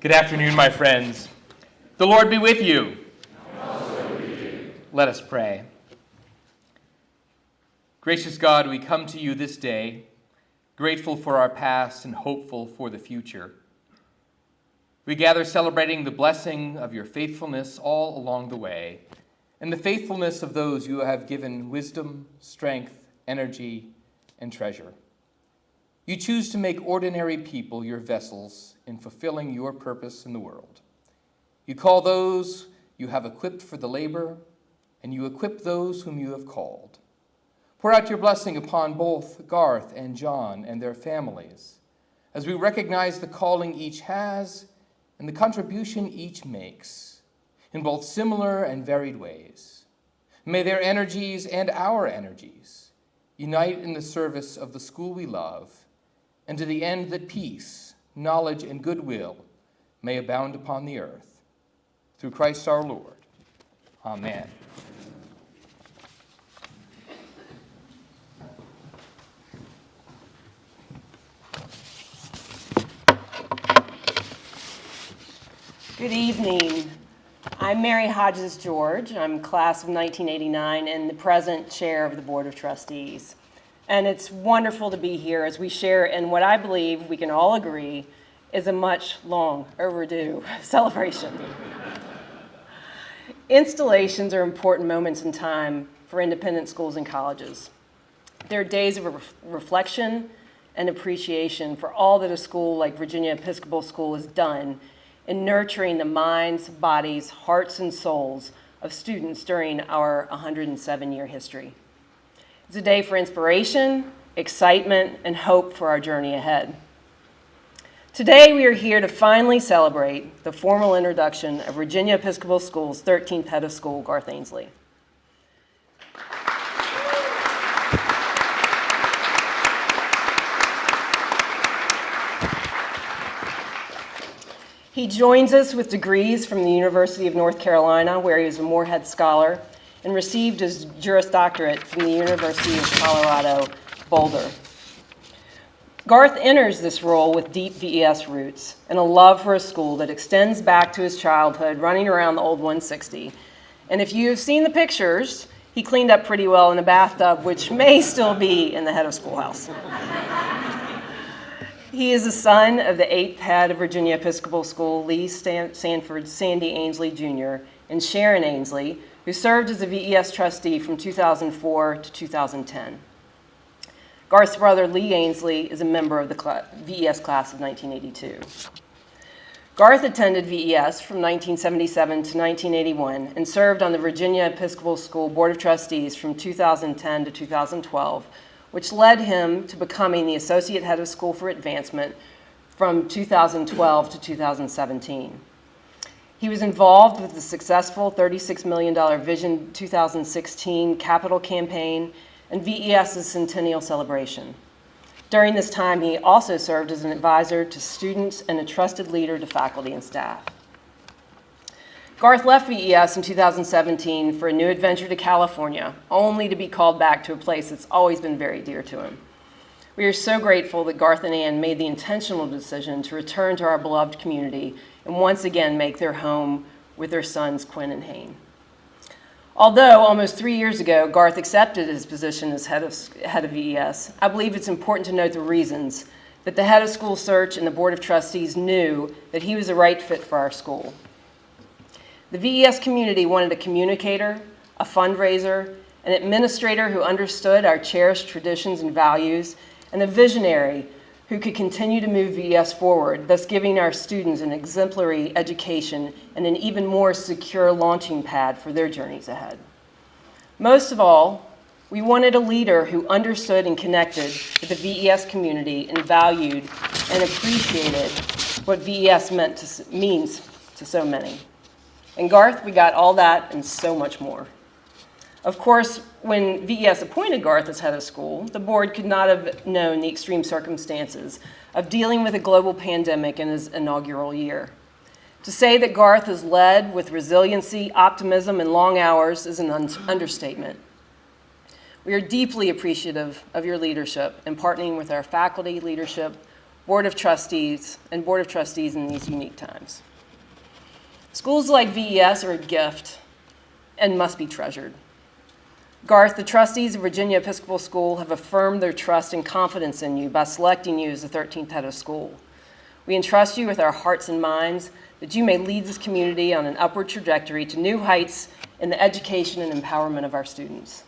Good afternoon, my friends. The Lord be with you. And also with you. Let us pray. Gracious God, we come to you this day, grateful for our past and hopeful for the future. We gather celebrating the blessing of your faithfulness all along the way, and the faithfulness of those you have given wisdom, strength, energy, and treasure. You choose to make ordinary people your vessels in fulfilling your purpose in the world. You call those you have equipped for the labor, and you equip those whom you have called. Pour out your blessing upon both Garth and John and their families, as we recognize the calling each has and the contribution each makes, in both similar and varied ways. May their energies and our energies unite in the service of the school we love, and to the end that peace, knowledge, and goodwill may abound upon the earth. Through Christ our Lord. Amen. Good evening. I'm Mary Hodges George. I'm class of 1989 and the present chair of the Board of Trustees. And it's wonderful to be here as we share in what I believe we can all agree is a much long overdue celebration. Installations are important moments in time for independent schools and colleges. They're days of reflection and appreciation for all that a school like Virginia Episcopal School has done in nurturing the minds, bodies, hearts, and souls of students during our 107-year history. It's a day for inspiration, excitement, and hope for our journey ahead. Today, we are here to finally celebrate the formal introduction of Virginia Episcopal School's 13th head of school, Garth Ainslie. He joins us with degrees from the University of North Carolina, where he was a Moorhead Scholar, and received his Juris Doctorate from the University of Colorado, Boulder. Garth enters this role with deep VES roots and a love for a school that extends back to his childhood, running around the old 160. And if you've seen the pictures, he cleaned up pretty well in the bathtub, which may still be in the head of schoolhouse. He is the son of the 8th head of Virginia Episcopal School, Lee Sanford Sandy Ainslie Jr., and Sharon Ainslie, who served as a VES trustee from 2004 to 2010. Garth's brother, Lee Ainslie, is a member of the VES class of 1982. Garth attended VES from 1977 to 1981 and served on the Virginia Episcopal School Board of Trustees from 2010 to 2012, which led him to becoming the Associate Head of School for Advancement from 2012 to 2017. He was involved with the successful $36 million Vision 2016 capital campaign and VES's centennial celebration. During this time, he also served as an advisor to students and a trusted leader to faculty and staff. Garth left VES in 2017 for a new adventure to California, only to be called back to a place that's always been very dear to him. We are so grateful that Garth and Ann made the intentional decision to return to our beloved community and once again make their home with their sons, Quinn and Hayne. Although almost 3 years ago, Garth accepted his position as head of VES, I believe it's important to note the reasons that the head of school search and the Board of Trustees knew that he was the right fit for our school. The VES community wanted a communicator, a fundraiser, an administrator who understood our cherished traditions and values, and a visionary who could continue to move VES forward, thus giving our students an exemplary education and an even more secure launching pad for their journeys ahead. Most of all, we wanted a leader who understood and connected with the VES community and valued and appreciated what VES means to so many. In Garth, we got all that and so much more. Of course, when VES appointed Garth as head of school, the board could not have known the extreme circumstances of dealing with a global pandemic in his inaugural year. To say that Garth has led with resiliency, optimism, and long hours is an understatement. We are deeply appreciative of your leadership in partnering with our faculty, leadership, Board of Trustees in these unique times. Schools like VES are a gift and must be treasured. Garth, the trustees of Virginia Episcopal School have affirmed their trust and confidence in you by selecting you as the 13th head of school. We entrust you with our hearts and minds that you may lead this community on an upward trajectory to new heights in the education and empowerment of our students.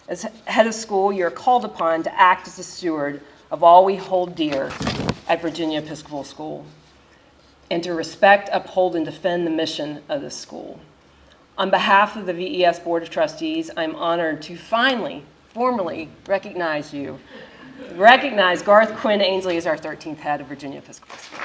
As head of school, you are called upon to act as a steward of all we hold dear at Virginia Episcopal School, and to respect, uphold, and defend the mission of this school. On behalf of the VES Board of Trustees, I'm honored to finally, formally recognize Garth Quinn Ainslie as our 13th head of Virginia Episcopal School.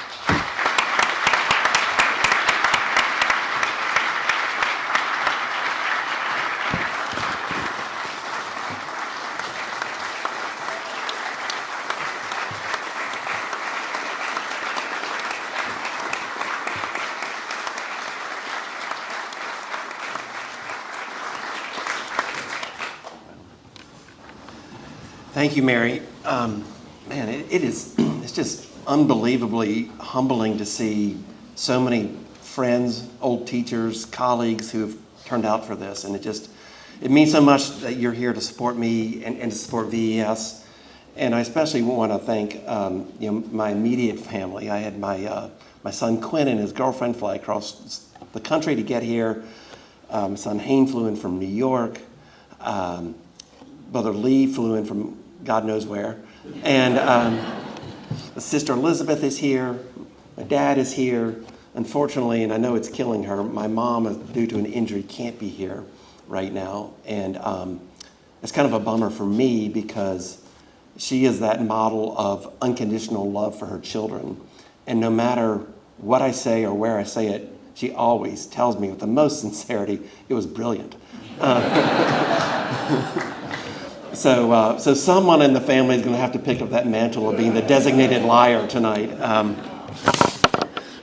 Thank you, Mary. It's just unbelievably humbling to see so many friends, old teachers, colleagues who have turned out for this. And it means so much that you're here to support me and to support VES. And I especially want to thank my immediate family. I had my son Quinn and his girlfriend fly across the country to get here. My son Hayne flew in from New York. Brother Lee flew in from God knows where. And Sister Elizabeth is here. My dad is here. Unfortunately, and I know it's killing her, my mom, due to an injury, can't be here right now. And it's kind of a bummer for me because she is that model of unconditional love for her children. And no matter what I say or where I say it, she always tells me with the most sincerity, it was brilliant. So someone in the family is going to have to pick up that mantle of being the designated liar tonight.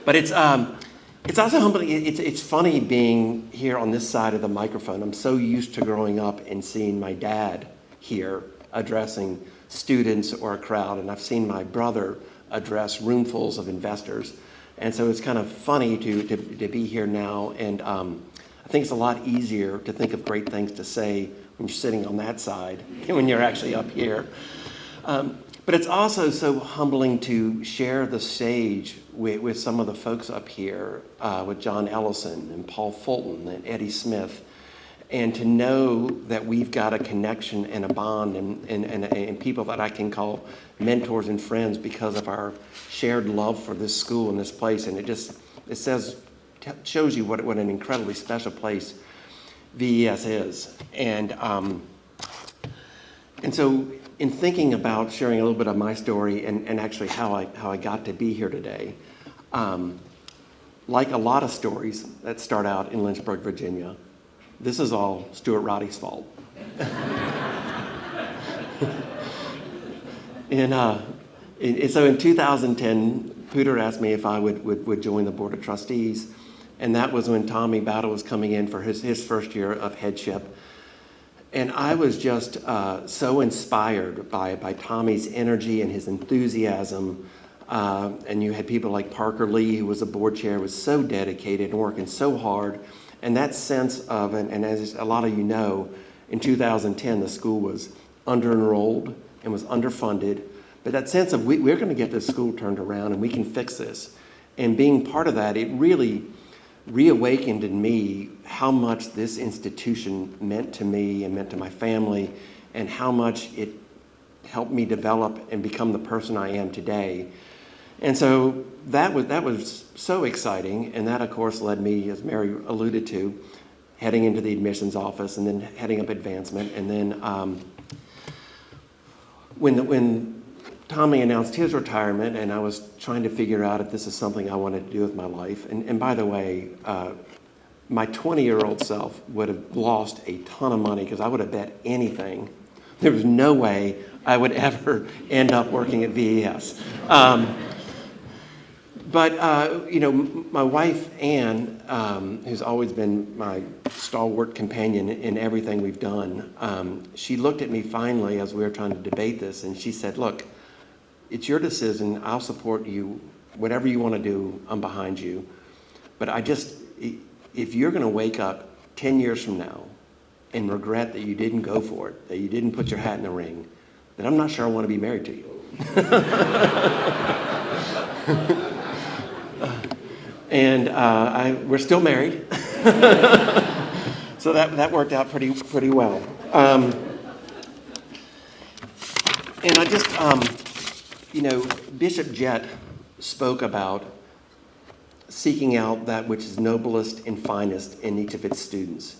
But it's also humbling. It's funny being here on this side of the microphone. I'm so used to growing up and seeing my dad here addressing students or a crowd, and I've seen my brother address roomfuls of investors. And so it's kind of funny to be here now, and I think it's a lot easier to think of great things to say when you're sitting on that side and when you're actually up here. But it's also so humbling to share the stage with some of the folks up here, with John Ellison and Paul Fulton and Eddie Smith, and to know that we've got a connection and a bond and people that I can call mentors and friends because of our shared love for this school and this place. And shows you what an incredibly special place VES is. And so in thinking about sharing a little bit of my story and actually how I got to be here today, like a lot of stories that start out in Lynchburg, Virginia, this is all Stuart Roddy's fault. So in 2010, Pooter asked me if I would join the Board of Trustees, and that was when Tommy Battle was coming in for his first year of headship. And I was just so inspired by Tommy's energy and his enthusiasm. And you had people like Parker Lee, who was a board chair, was so dedicated and working so hard. And that sense of, and as a lot of you know, in 2010, the school was under-enrolled and was underfunded. But that sense of we're going to get this school turned around and we can fix this. And being part of that, it really reawakened in me how much this institution meant to me and meant to my family, and how much it helped me develop and become the person I am today. And so that was so exciting, and that of course led me, as Mary alluded to, heading into the admissions office and then heading up advancement. And then when Tommy announced his retirement, and I was trying to figure out if this is something I wanted to do with my life. And by the way, my 20-year-old self would have lost a ton of money because I would have bet anything. There was no way I would ever end up working at VES. But my wife, Ann, who's always been my stalwart companion in everything we've done, she looked at me finally as we were trying to debate this, and she said, look, it's your decision. I'll support you. Whatever you want to do, I'm behind you. But if you're going to wake up 10 years from now and regret that you didn't go for it, that you didn't put your hat in the ring, then I'm not sure I want to be married to you. And we're still married. So that worked out pretty well. And I just, Bishop Jett spoke about seeking out that which is noblest and finest in each of its students.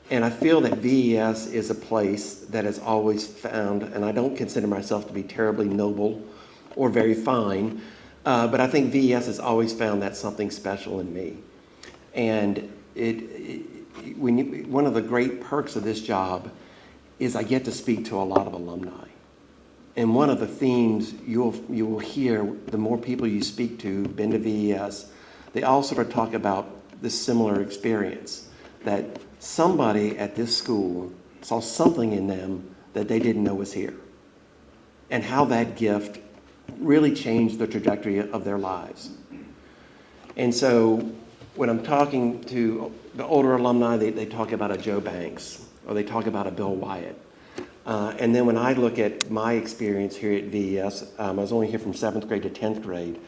And I feel that VES is a place that has always found, and I don't consider myself to be terribly noble or very fine, but I think VES has always found that something special in me. And one of the great perks of this job is I get to speak to a lot of alumni. And one of the themes you will hear, the more people you speak to, been to VES, they all sort of talk about this similar experience, that somebody at this school saw something in them that they didn't know was here, and how that gift really changed the trajectory of their lives. And so when I'm talking to the older alumni, they talk about a Joe Banks, or they talk about a Bill Wyatt. And then when I look at my experience here at VES, I was only here from 7th grade to 10th grade,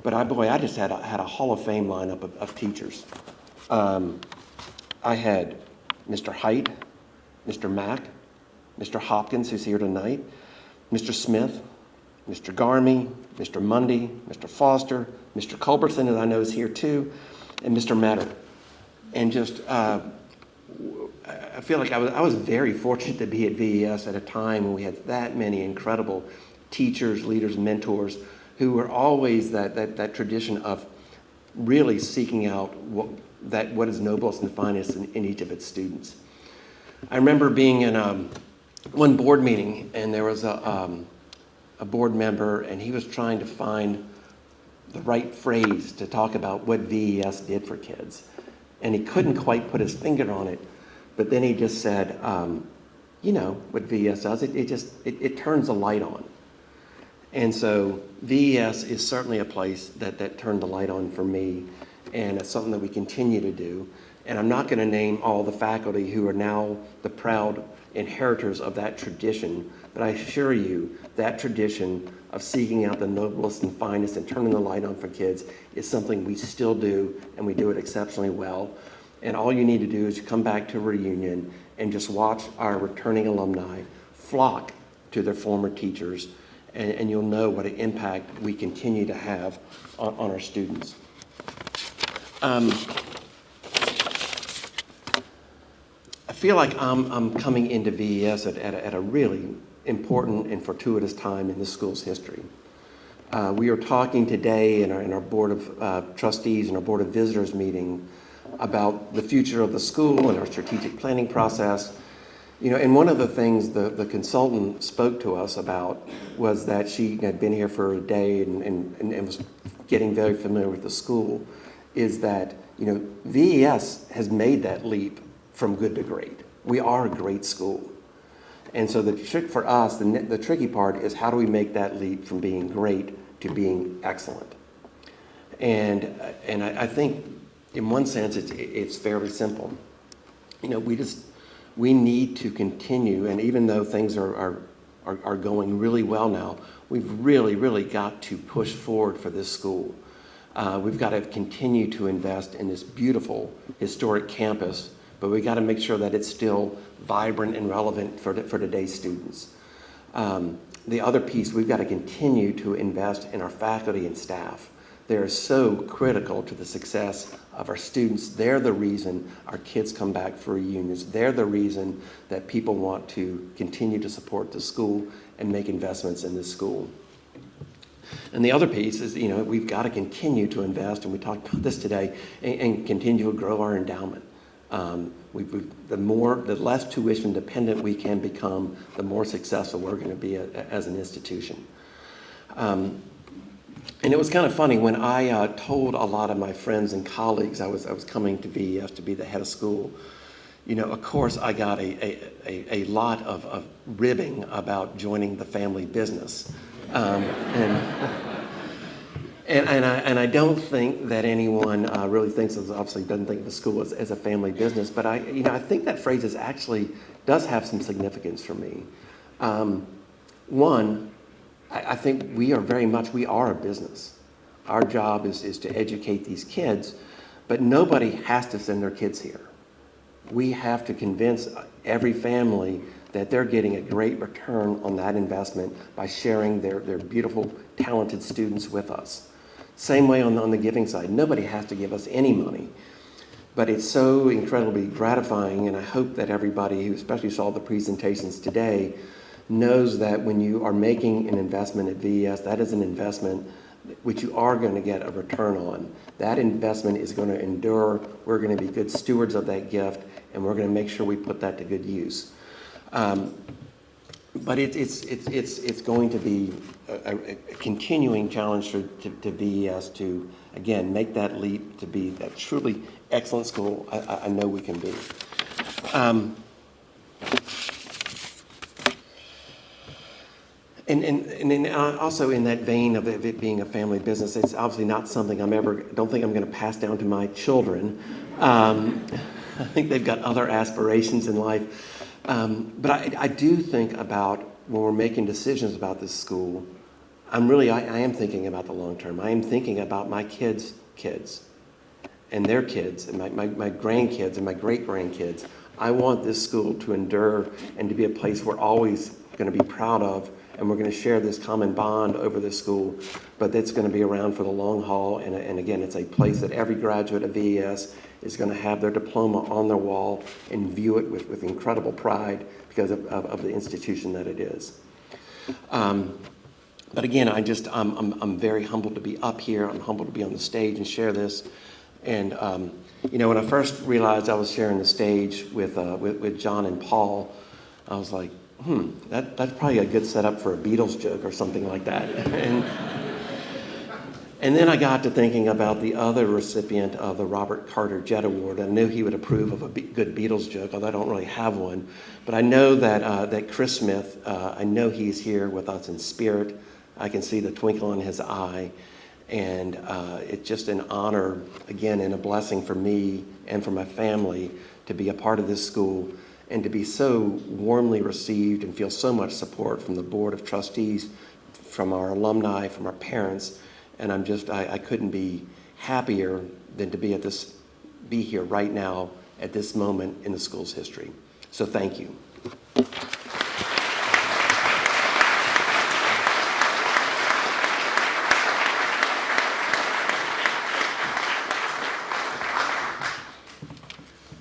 but I just had a Hall of Fame lineup of teachers. I had Mr. Height, Mr. Mack, Mr. Hopkins, who's here tonight, Mr. Smith, Mr. Garmy, Mr. Mundy, Mr. Foster, Mr. Culbertson, that I know is here too, and Mr. Matter. And just, I feel like I was very fortunate to be at VES at a time when we had that many incredible teachers, leaders, mentors, who were always that tradition of really seeking out what is noblest and finest in each of its students. I remember being in one board meeting, and there was a board member, and he was trying to find the right phrase to talk about what VES did for kids. And he couldn't quite put his finger on it, but then he just said, what VES does, it turns the light on. And so VES is certainly a place that turned the light on for me, and it's something that we continue to do. And I'm not going to name all the faculty who are now the proud inheritors of that tradition, but I assure you that tradition of seeking out the noblest and finest and turning the light on for kids is something we still do, and we do it exceptionally well. And all you need to do is come back to a reunion and just watch our returning alumni flock to their former teachers, and you'll know what an impact we continue to have on our students. I feel like I'm coming into VES at a really important and fortuitous time in this school's history. We are talking today in our Board of Trustees and our Board of Visitors meeting about the future of the school and our strategic planning process. And one of the things the consultant spoke to us about was that she had been here for a day and was getting very familiar with the school, is that, VES has made that leap from good to great. We are a great school. And so the trick for us, the tricky part is how do we make that leap from being great to being excellent? And I think in one sense it's fairly simple. We need to continue, and even though things are going really well now, we've really got to push forward for this school. We've got to continue to invest in this beautiful historic campus, but we've got to make sure that it's still vibrant and relevant for today's students. The other piece, we've got to continue to invest in our faculty and staff. They're so critical to the success of our students. They're the reason our kids come back for reunions. They're the reason that people want to continue to support the school and make investments in this school. And the other piece is, we've got to continue to invest, and we talked about this today, and continue to grow our endowment. The less tuition dependent we can become, the more successful we're going to be as an institution. And it was kind of funny when I told a lot of my friends and colleagues I was coming to VES to be the head of school. Of course, I got a lot of ribbing about joining the family business. And I don't think that anyone really thinks, obviously doesn't think of the school as a family business, but I think that phrase does have some significance for me. One, I think we are a business. Our job is to educate these kids, but nobody has to send their kids here. We have to convince every family that they're getting a great return on that investment by sharing their beautiful, talented students with us. Same way on the giving side. Nobody has to give us any money, but it's so incredibly gratifying, and I hope that everybody who especially saw the presentations today knows that when you are making an investment at VES, that is an investment which you are going to get a return on. That investment is going to endure. We're going to be good stewards of that gift, and we're going to make sure we put that to good use. But it's going to be a continuing challenge to VES to, again, make that leap to be that truly excellent school I know we can be. And also in that vein of it being a family business, it's obviously not something don't think I'm going to pass down to my children. I think they've got other aspirations in life. But I do think about when we're making decisions about this school, I am thinking about the long term. I am thinking about my kids' kids and their kids and my grandkids and my great-grandkids. I want this school to endure and to be a place we're always going to be proud of, and we're going to share this common bond over this school, but that's going to be around for the long haul. And again, it's a place that every graduate of VES is going to have their diploma on their wall and view it with incredible pride because of the institution that it is. But again, I'm very humbled to be up here. I'm humbled to be on the stage and share this. And when I first realized I was sharing the stage with John and Paul, I was like, that's probably a good setup for a Beatles joke or something like that. And then I got to thinking about the other recipient of the Robert Carter Jet Award. I knew he would approve of a good Beatles joke, although I don't really have one. But I know that Chris Smith, I know he's here with us in spirit. I can see the twinkle in his eye. And it's just an honor, again, and a blessing for me and for my family to be a part of this school and to be so warmly received and feel so much support from the Board of Trustees, from our alumni, from our parents. And I couldn't be happier than to be here right now at this moment in the school's history. So thank you.